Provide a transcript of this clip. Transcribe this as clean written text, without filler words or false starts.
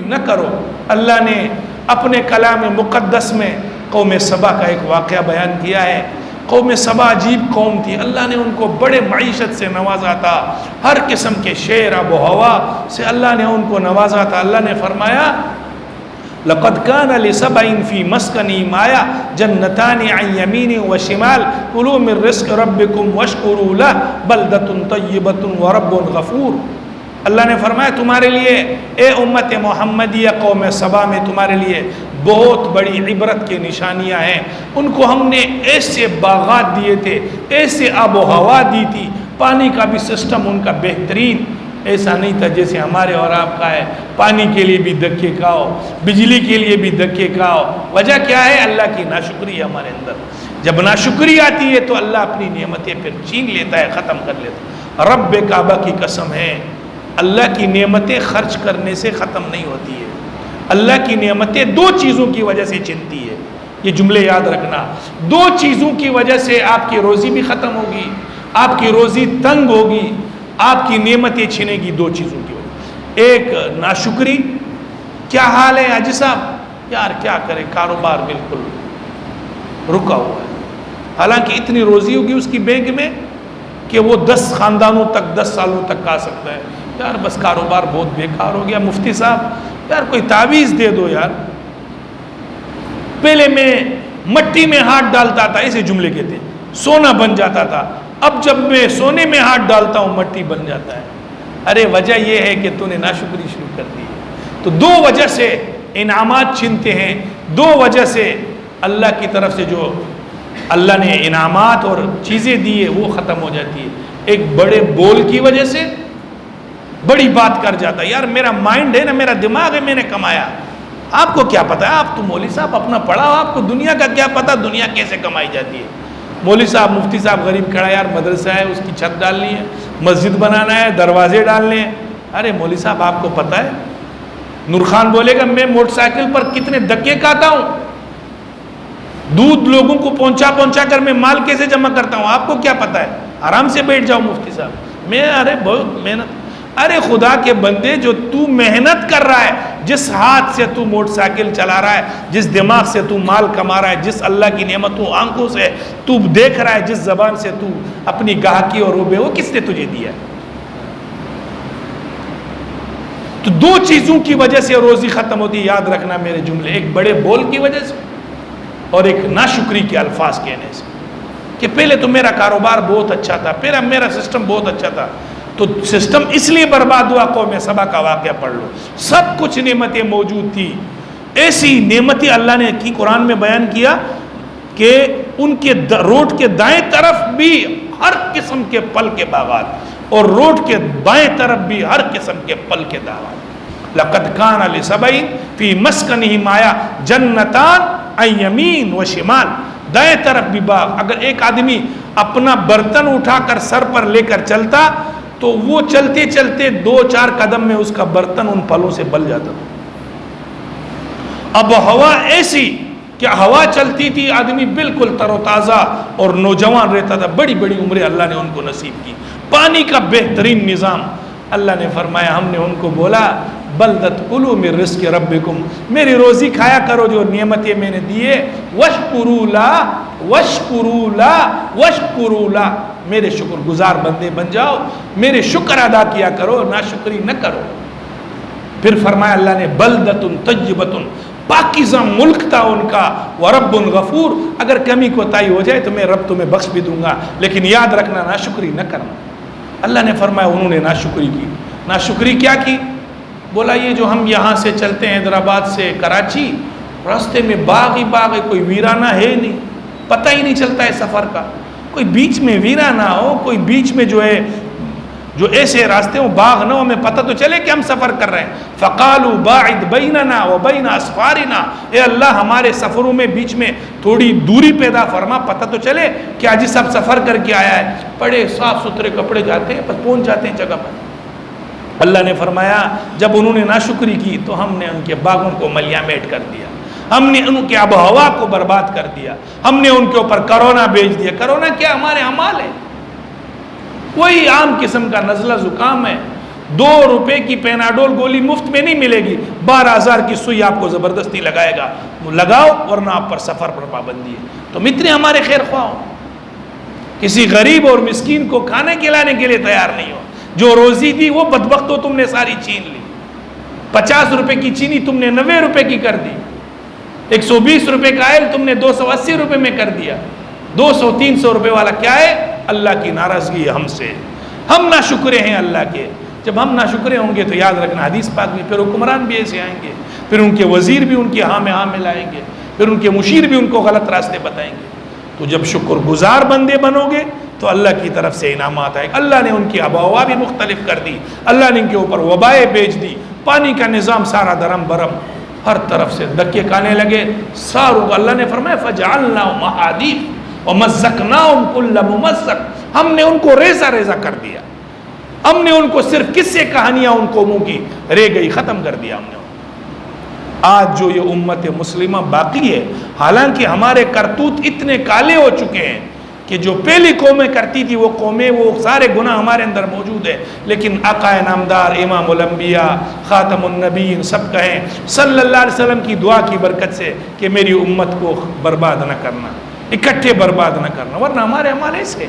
نہ کرو۔ اللہ نے اپنے کلام مقدس میں قوم سبا کا ایک واقعہ بیان کیا ہے۔ قوم سبا عجیب قوم تھی، اللہ نے ان کو بڑے معیشت سے نوازا تھا، ہر قسم کے شعر آب و ہوا سے اللہ نے ان کو نوازا تھا۔ اللہ نے فرمایا لقد كان لسبع في مسكنهم آية جنتان عن يمين وشمال كلوا من رزق ربكم واشكروا له بلدة طيبة ورب غفور۔ اللہ نے فرمایا تمہارے لیے اے امت محمدیہ قوم سبا میں تمہارے لیے بہت بڑی عبرت کی نشانیاں ہیں۔ ان کو ہم نے ایسے باغات دیے تھے، ایسے آب و ہوا دی تھی، پانی کا بھی سسٹم ان کا بہترین، ایسا نہیں تھا جیسے ہمارے اور آپ کا ہے، پانی کے لیے بھی دھکے کھاؤ، بجلی کے لیے بھی دھکے کھاؤ۔ وجہ کیا ہے؟ اللہ کی ناشکری ہے ہمارے اندر۔ جب ناشکری آتی ہے تو اللہ اپنی نعمتیں پھر چھین لیتا ہے، ختم کر لیتا ہے۔ رب کعبہ کی قسم ہے، اللہ کی نعمتیں خرچ کرنے سے ختم نہیں ہوتی ہے۔ اللہ کی نعمتیں دو چیزوں کی وجہ سے چھنتی ہے، یہ جملے یاد رکھنا۔ دو چیزوں کی وجہ سے آپ کی روزی بھی ختم ہوگی، آپ کی روزی تنگ ہوگی، آپ کی نعمتیں چھنے گی دو چیزوں کی وجہ۔ ایک ناشکری، کیا حال ہے حاجی صاحب؟ یار کیا کرے، کاروبار بالکل رکا ہوا ہے، حالانکہ اتنی روزی ہوگی اس کی بینک میں کہ وہ 10 خاندانوں تک 10 سالوں تک کھا سکتا ہے۔ یار بس کاروبار بہت بیکار ہو گیا، مفتی صاحب یار کوئی تعویذ دے دو یار۔ پہلے میں مٹی میں ہاتھ ڈالتا تھا، ایسے جملے کہتے ہیں، سونا بن جاتا تھا، اب جب میں سونے میں ہاتھ ڈالتا ہوں مٹی بن جاتا ہے۔ ارے وجہ یہ ہے کہ تو نے ناشکری شروع کر دی ہے۔ تو دو وجہ سے انعامات چھنتے ہیں، دو وجہ سے اللہ کی طرف سے جو اللہ نے انعامات اور چیزیں دی ہے وہ ختم ہو جاتی ہے۔ ایک بڑے بول کی وجہ سے بڑی بات کر جاتا ہے، یار میرا مائنڈ ہے نا، میرا دماغ ہے، میں نے کمایا۔ آپ کو کیا پتا ہے؟ آپ تو مولوی صاحب اپنا پڑھا ہو، آپ کو دنیا کا کیا پتا دنیا کیسے کمائی جاتی ہے۔ مولوی صاحب مفتی صاحب غریب کھڑا، یار مدرسہ ہے اس کی چھت ڈالنی ہے، مسجد بنانا ہے، دروازے ڈالنے ہیں۔ ارے مولوی صاحب آپ کو پتہ ہے؟ نور خان بولے گا میں موٹر سائیکل پر کتنے دھکے کھاتا ہوں، دودھ لوگوں کو پہنچا کر میں مال کیسے جمع کرتا ہوں، آپ کو کیا پتہ ہے؟ آرام سے بیٹھ جاؤ مفتی صاحب، میں ارے بہت محنت۔ ارے خدا کے بندے، جو تو محنت کر رہا ہے، جس ہاتھ سے تو موٹر سائیکل چلا رہا ہے، جس دماغ سے تو مال کما رہا ہے، جس اللہ کی نعمتوں آنکھوں سے تو دیکھ رہا ہے، جس زبان سے تو اپنی گاہکی اور روبے، وہ کس نے تجھے دیا ہے؟ تو دو چیزوں کی وجہ سے روزی ختم ہوتی ہے، یاد رکھنا میرے جملے، ایک بڑے بول کی وجہ سے اور ایک ناشکری کے الفاظ کہنے سے، کہ پہلے تو میرا کاروبار بہت اچھا تھا، پھر میرا سسٹم بہت اچھا تھا۔ تو سسٹم اس لیے برباد ہوا، قوم سبا کا واقعہ پڑھ لو، سب کچھ نعمتیں موجود تھی، ایسی نعمتیں اللہ نے کی قرآن میں بیان کیا کہ ان کے روڈ کے دائیں طرف بھی ہر قسم کے پھل کے باغات اور روڈ کے بائیں طرف بھی ہر قسم کے پھل کے باغات۔ لقد کان لسبع فی مسکنہم آیہ جنتان عن یمین و شمال، دائیں طرف بھی باغ۔ اگر ایک آدمی اپنا برتن اٹھا کر سر پر لے کر چلتا تو وہ چلتے چلتے 2-4 قدم میں اس کا برتن ان پھلوں سے بل جاتا تھا۔ اب ہوا ایسی کہ ہوا چلتی تھی، آدمی بالکل تر و تازہ اور نوجوان رہتا تھا، بڑی بڑی عمریں اللہ نے ان کو نصیب کی۔ پانی کا بہترین نظام، اللہ نے فرمایا ہم نے ان کو بولا بلدت کلوا من رزق ربکم، میری روزی کھایا کرو جو نعمتیں میں نے دیے، واشکروا لا، میرے شکر گزار بندے بن جاؤ، میرے شکر ادا کیا کرو، ناشکری نہ کرو۔ پھر فرمایا اللہ نے بلدۃ طیبۃ، پاکیزہ ملک تھا ان کا، ورب غفور، اگر کمی کوتاہی ہو جائے تو میں رب تمہیں بخش بھی دوں گا، لیکن یاد رکھنا ناشکری نہ کرنا۔ اللہ نے فرمایا انہوں نے ناشکری کی۔ ناشکری کیا کی؟ بولا یہ جو ہم یہاں سے چلتے ہیں حیدرآباد سے کراچی، راستے میں باغ ہی باغ ہے، کوئی ویرانہ ہے نہیں، پتہ ہی نہیں چلتا ہے سفر کا، کوئی بیچ میں ویرانہ ہو، کوئی بیچ میں جو ہے جو ایسے راستے ہوں باغ نہ ہو، ہمیں پتہ تو چلے کہ ہم سفر کر رہے ہیں۔ فقالوا باعد بیننا وبین اسفارنا، اے اللہ ہمارے سفروں میں بیچ میں تھوڑی دوری پیدا فرما، پتہ تو چلے کہ آج سب سفر کر کے آیا ہے، بڑے صاف ستھرے کپڑے جاتے ہیں، بس پہنچ جاتے ہیں جگہ پر۔ اللہ نے فرمایا جب انہوں نے ناشکری کی تو ہم نے ان کے باغوں کو ملیامیٹ کر دیا، ہم نے ان کے آب و ہوا کو برباد کر دیا، ہم نے ان کے اوپر کرونا بھیج دیا۔ کرونا کیا؟ ہمارے اعمال ہے، وہی عام قسم کا نزلہ زکام ہے، 2 روپے کی پیناڈول گولی مفت میں نہیں ملے گی، 12,000 کی سوئی آپ کو زبردستی لگائے گا، وہ لگاؤ ورنہ آپ پر سفر پر پابندی ہے۔ تم اتنے ہمارے خیر خواہ ہو، کسی غریب اور مسکین کو کھانے کھلانے کے لیے تیار نہیں ہو۔ جو روزی دی وہ بدبختو تم نے ساری چھین لی، 50 روپے کی چینی تم نے 90 روپے کی کر دی، 120 روپے کا آئل تم نے 280 روپے میں کر دیا۔ 200-300 روپے والا کیا ہے؟ اللہ کی ناراضگی ہے ہم سے، ہم ناشکرے ہیں اللہ کے۔ جب ہم ناشکرے ہوں گے تو یاد رکھنا حدیث پاک میں پھر حکمران بھی ایسے آئیں گے، پھر ان کے وزیر بھی ان کے ہاں میں ہاں ملائیں گے، پھر ان کے مشیر بھی ان کو غلط راستے بتائیں گے۔ تو جب شکر گزار بندے بنو گے تو اللہ کی طرف سے انعامات آئے۔ اللہ نے ان کی آب و ہوا بھی مختلف کر دی، اللہ نے ان کے اوپر وبائیں بھیج دی، پانی کا نظام سارا درم برم، ہر طرف سے دھکے کھانے لگے ساروں کو۔ اللہ نے فرمایا فجعلناہم احادیث ومزقناہم کل ممزق، ہم نے ان کو ریزہ ریزہ کر دیا، ہم نے ان کو صرف قصے کہانیاں ان قوموں کی رہ گئی ختم کر دیا ہم نے۔ آج جو یہ امت مسلمہ باقی ہے، حالانکہ ہمارے کرتوت اتنے کالے ہو چکے ہیں کہ جو پہلی قومیں کرتی تھی وہ قومیں، وہ سارے گناہ ہمارے اندر موجود ہیں، لیکن آقا نامدار امام الانبیاء خاتم النبیین سب کہیں صلی اللہ علیہ وسلم کی دعا کی برکت سے کہ میری امت کو برباد نہ کرنا، اکٹھے برباد نہ کرنا، ورنہ ہمارے ایسے